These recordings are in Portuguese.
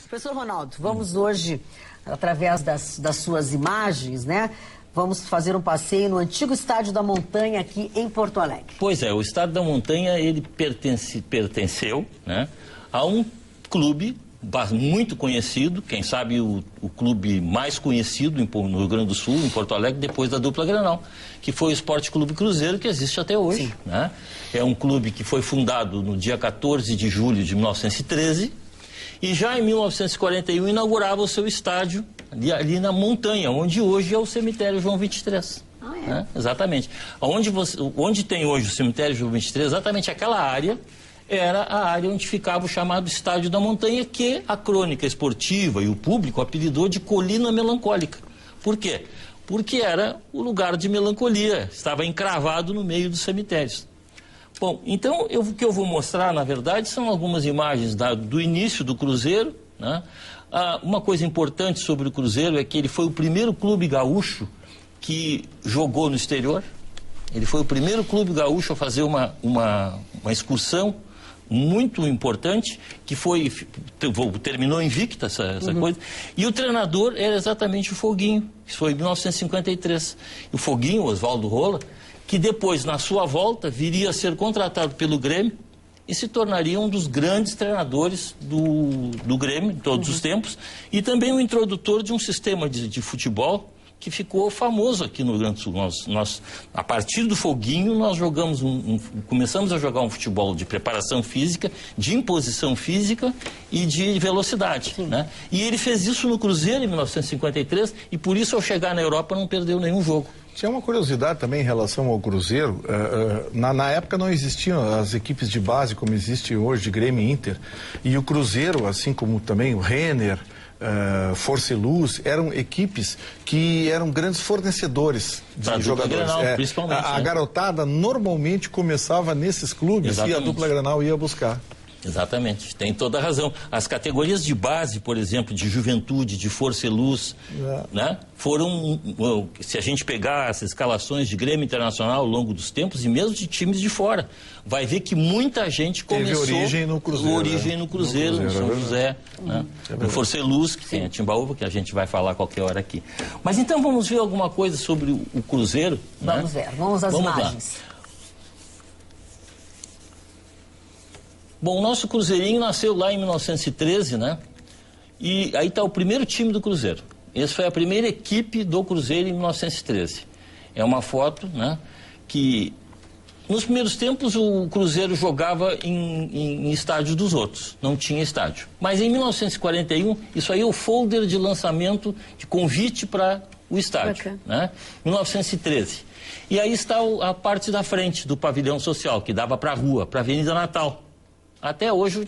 Professor Ronaldo, vamos hoje, através das suas imagens, né? Vamos fazer um passeio no antigo Estádio da Montanha aqui em Porto Alegre. Pois é, o Estádio da Montanha, ele pertenceu, né, a um clube muito conhecido, quem sabe o clube mais conhecido no Rio Grande do Sul, em Porto Alegre, depois da dupla Grenal, que foi o Esporte Clube Cruzeiro, que existe até hoje. Né? É um clube que foi fundado no dia 14 de julho de 1913 e já em 1941 inaugurava o seu estádio ali na montanha, onde hoje é o cemitério João 23. Né? Exatamente. Onde tem hoje o cemitério João 23, exatamente aquela área era a área onde ficava o chamado Estádio da Montanha, que a crônica esportiva e o público apelidou de Colina Melancólica. Por quê? Porque era o lugar de melancolia, estava encravado no meio dos cemitérios. Bom, então o que eu vou mostrar, na verdade, são algumas imagens do início do Cruzeiro. Né? Uma coisa importante sobre o Cruzeiro é que ele foi o primeiro clube gaúcho que jogou no exterior. Ele foi o primeiro clube gaúcho a fazer uma excursão muito importante, que terminou invicta essa coisa, e o treinador era exatamente o Foguinho, que foi em 1953. E o Foguinho, Oswaldo Rola, que depois, na sua volta, viria a ser contratado pelo Grêmio e se tornaria um dos grandes treinadores do Grêmio, de todos os tempos, e também o introdutor de um sistema de futebol que ficou famoso aqui no Rio Grande do Sul. Nós, a partir do Foguinho, nós começamos a jogar um futebol de preparação física, de imposição física e de velocidade. Né? E ele fez isso no Cruzeiro em 1953 e por isso, ao chegar na Europa, não perdeu nenhum jogo. Tinha uma curiosidade também em relação ao Cruzeiro. Na época não existiam as equipes de base como existe hoje, de Grêmio e Inter. E o Cruzeiro, assim como também o Renner, Força e Luz, eram equipes que eram grandes fornecedores de jogadores. Grenal, principalmente, a garotada normalmente começava nesses clubes. Exatamente. E a dupla Grenal ia buscar. Exatamente, tem toda a razão. As categorias de base, por exemplo, de Juventude, de Força e Luz, né, foram, se a gente pegar as escalações de Grêmio Internacional ao longo dos tempos, e mesmo de times de fora, vai ver que muita gente começou... Teve origem no Cruzeiro. No São José, né, no Força e Luz, que tem a Timbaúba, que a gente vai falar qualquer hora aqui. Mas então vamos ver alguma coisa sobre o Cruzeiro? Vamos ver, vamos às imagens. Lá. Bom, o nosso Cruzeirinho nasceu lá em 1913, né? E aí está o primeiro time do Cruzeiro. Essa foi a primeira equipe do Cruzeiro em 1913. É uma foto, né? Que nos primeiros tempos o Cruzeiro jogava em estádios dos outros, não tinha estádio. Mas em 1941, isso aí é o folder de lançamento de convite para o estádio, né? 1913. E aí está a parte da frente do pavilhão social, que dava para a rua, para a Avenida Natal. Até hoje,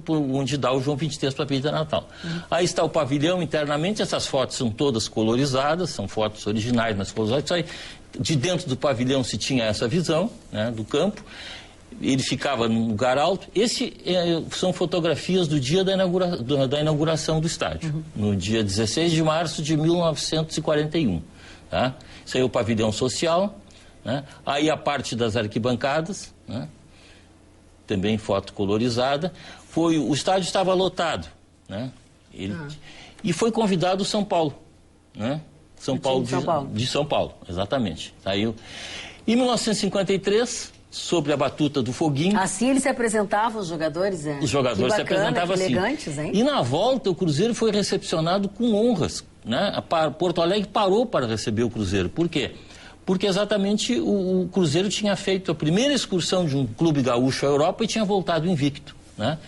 onde dá o João 23 para a Avenida Natal. Aí está o pavilhão internamente, essas fotos são todas colorizadas, são fotos originais, mas colorizadas. De dentro do pavilhão se tinha essa visão, né, do campo. Ele ficava num lugar alto. São fotografias do dia da inauguração do estádio, no dia 16 de março de 1941. Tá? Isso aí é o pavilhão social, né? Aí a parte das arquibancadas, né? Também foto colorizada. O estádio estava lotado, né? E foi convidado o São Paulo, né? De São Paulo, exatamente. Saiu. Em 1953, sobre a batuta do Foguinho. Assim eles se apresentavam, os jogadores? Os jogadores se apresentavam assim. Elegantes, hein? E na volta o Cruzeiro foi recepcionado com honras, né? Porto Alegre parou para receber o Cruzeiro. Por quê? Porque exatamente o Cruzeiro tinha feito a primeira excursão de um clube gaúcho à Europa e tinha voltado invicto, né?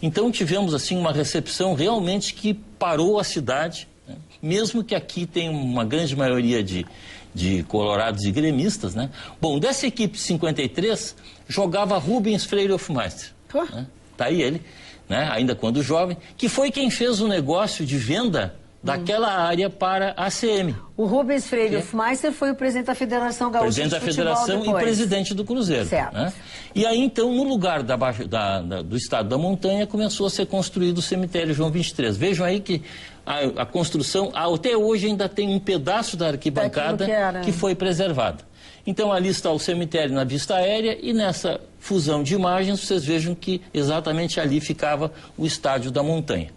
Então tivemos assim uma recepção realmente que parou a cidade, né? Mesmo que aqui tem uma grande maioria de colorados e gremistas, né? Bom, dessa equipe 53 jogava Rubens Freire Hofmeister, né? Tá aí ele, né? Ainda quando jovem, que foi quem fez o negócio de venda daquela área para a ACM. O Rubens Freire Hofmeister foi o presidente da Federação Gaúcha de Futebol. Presidente da Federação depois. E presidente do Cruzeiro. Certo. Né? E aí, então, no lugar do Estado da Montanha, começou a ser construído o cemitério João 23. Vejam aí que a construção, até hoje, ainda tem um pedaço da arquibancada que foi preservada. Então, ali está o cemitério na vista aérea e nessa fusão de imagens, vocês vejam que exatamente ali ficava o Estádio da Montanha.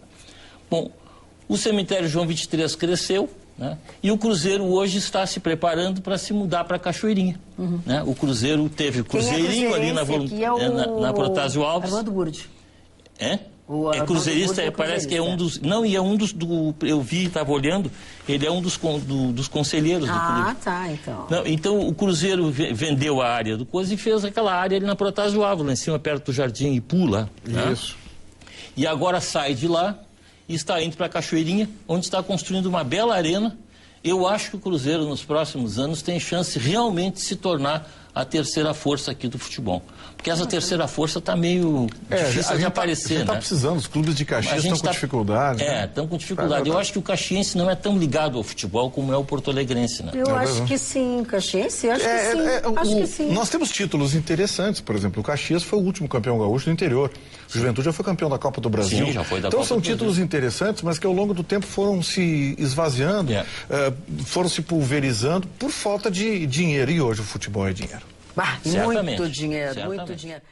Bom, o cemitério João 23 cresceu, né? E o Cruzeiro hoje está se preparando para se mudar para Cachoeirinha. Né? O Cruzeiro teve Cruzeirinho ali na Protásio Alves. Armando Burdi. É cruzeirista, parece que é um dos... Não, e é um dos... eu vi, estava olhando, ele é um dos conselheiros do clube. Ah, tá, então. Não, então o Cruzeiro vendeu a área do Coisa e fez aquela área ali na Protásio Alves, lá em cima, perto do Jardim Ipu, lá. Isso. Né? E agora sai de lá e está indo para Cachoeirinha, onde está construindo uma bela arena. Eu acho que o Cruzeiro, nos próximos anos, tem chance realmente de se tornar a terceira força aqui do futebol. Porque essa terceira força está meio difícil de aparecer, A gente está precisando, os clubes de Caxias estão com dificuldade. Estão com dificuldade. Eu acho que o caxiense não é tão ligado ao futebol como é o porto-alegrense, né? Eu acho que sim, Caxiense, acho que sim. Nós temos títulos interessantes, por exemplo, o Caxias foi o último campeão gaúcho do interior. O Juventude já foi campeão da Copa do Brasil. Sim, já foi da então Copa são do títulos Brasil. interessantes, mas que ao longo do tempo foram se esvaziando, foram se pulverizando por falta de dinheiro. E hoje o futebol é dinheiro. Muito dinheiro, muito dinheiro.